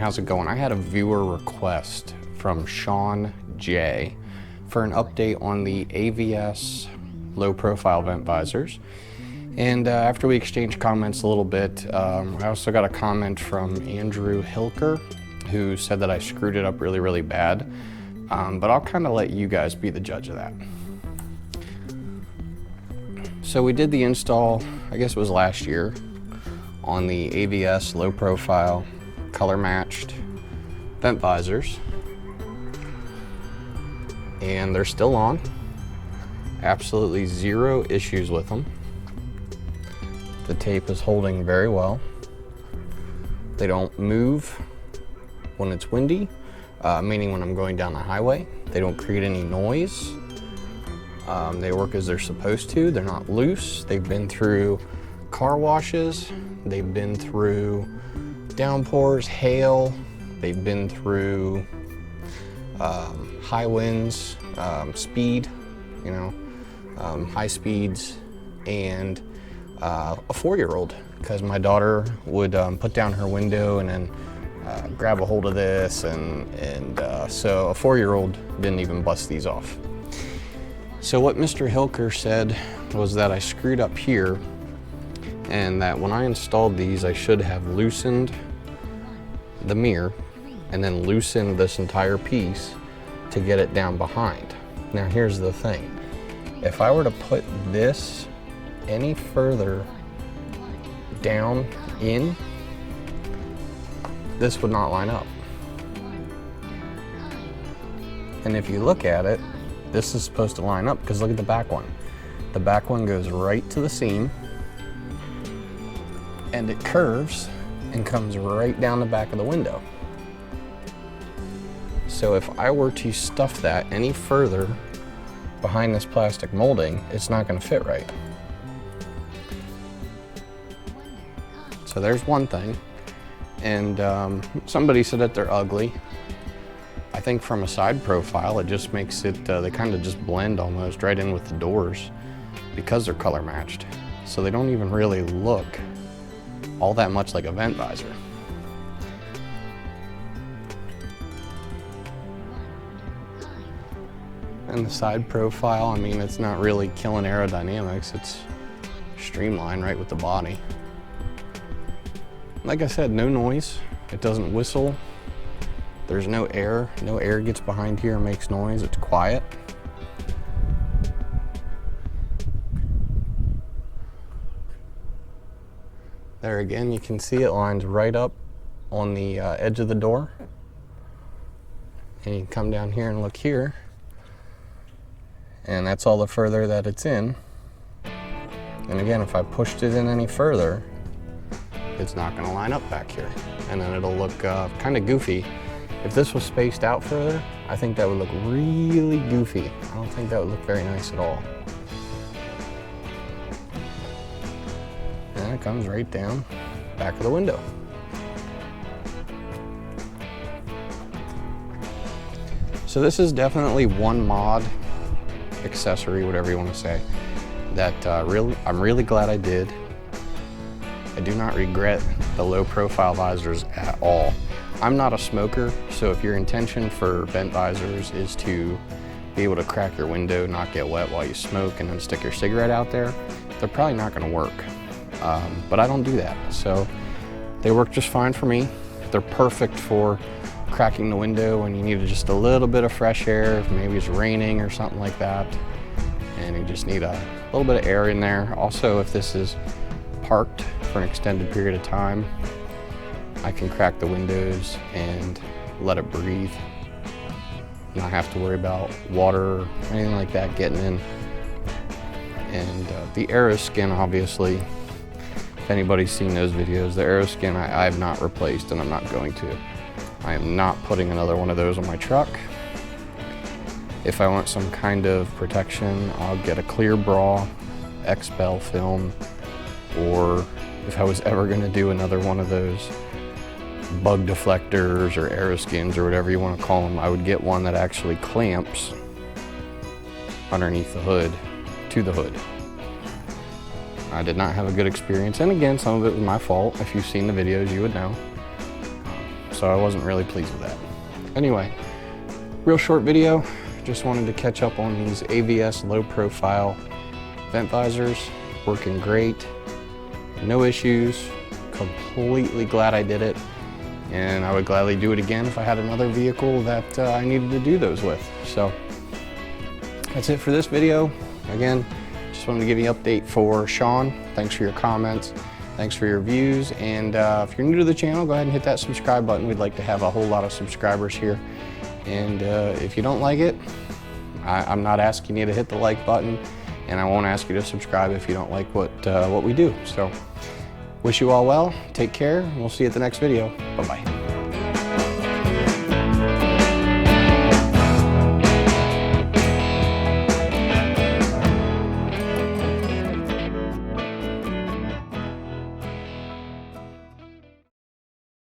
how's it going? I had a viewer request from Sean J for an update on the AVS low profile vent visors. And after we exchanged comments a little bit, I also got a comment from Andrew Hilker who said that I screwed it up really bad. But I'll kind of let you guys be the judge of that. So we did the install, I guess it was last year, on the AVS low profile color matched vent visors. And they're still on. Absolutely zero issues with them. The tape is holding very well. They don't move when it's windy, meaning when I'm going down the highway. They don't create any noise. They work as they're supposed to. They're not loose. They've been through car washes. They've been through downpours, hail. They've been through high winds, speed, high speeds, and a 4-year-old, because my daughter would put down her window and then grab a hold of this, and so a 4-year-old didn't even bust these off. So what Mr. Hilker said was that I screwed up here, and that when I installed these I should have loosened the mirror and then loosened this entire piece to get it down behind. Now here's the thing. If I were to put this any further down in, this would not line up. And if you look at it, this is supposed to line up, because look at the back one. The back one goes right to the seam, and it curves and comes right down the back of the window. So if I were to stuff that any further behind this plastic molding, it's not going to fit right. So there's one thing. And somebody said that they're ugly. I think from a side profile, it just makes it, they kind of just blend almost right in with the doors because they're color matched. So they don't even really look all that much like a vent visor. And the side profile, I mean, it's not really killing aerodynamics. It's streamlined right with the body. Like I said, no noise. It doesn't whistle. There's no air. No air gets behind here and makes noise. It's quiet. There again, you can see it lines right up on the edge of the door. And you can come down here and look here. And that's all the further that it's in. And again, if I pushed it in any further, it's not going to line up back here. And then it'll look kind of goofy. If this was spaced out further, I think that would look really goofy. I don't think that would look very nice at all. And it comes right down back of the window. So this is definitely one mod, accessory, whatever you want to say, that I'm really glad I did. I do not regret the low profile visors at all. I'm not a smoker, so if your intention for vent visors is to be able to crack your window, not get wet while you smoke, and then stick your cigarette out there, they're probably not going to work. But I don't do that, so they work just fine for me. They're perfect for cracking the window when you need just a little bit of fresh air, if maybe it's raining or something like that, and you just need a little bit of air in there. Also, if this is parked for an extended period of time, I can crack the windows and let it breathe. Not have to worry about water or anything like that getting in. And the Aeroskin, obviously, if anybody's seen those videos, the Aeroskin I have not replaced, and I'm not going to. I am not putting another one of those on my truck. If I want some kind of protection, I'll get a clear bra, XPEL film, or if I was ever going to do another one of those bug deflectors or Aeroskins or whatever you want to call them, I would get one that actually clamps underneath the hood to the hood. I did not have a good experience, and again, some of it was my fault. If you've seen the videos, you would know. so I wasn't really pleased with that. Anyway, real short video. Just wanted to catch up on these AVS low profile vent visors. Working great, no issues, completely glad I did it. And I would gladly do it again if I had another vehicle that I needed to do those with. So that's it for this video. Again, just wanted to give you an update for Sean. Thanks for your comments. Thanks for your views. And if you're new to the channel, go ahead and hit that subscribe button. We'd like to have a whole lot of subscribers here. And if you don't like it, I'm not asking you to hit the like button, and I won't ask you to subscribe if you don't like what we do. So wish you all well, take care, and we'll see you at the next video. Bye-bye.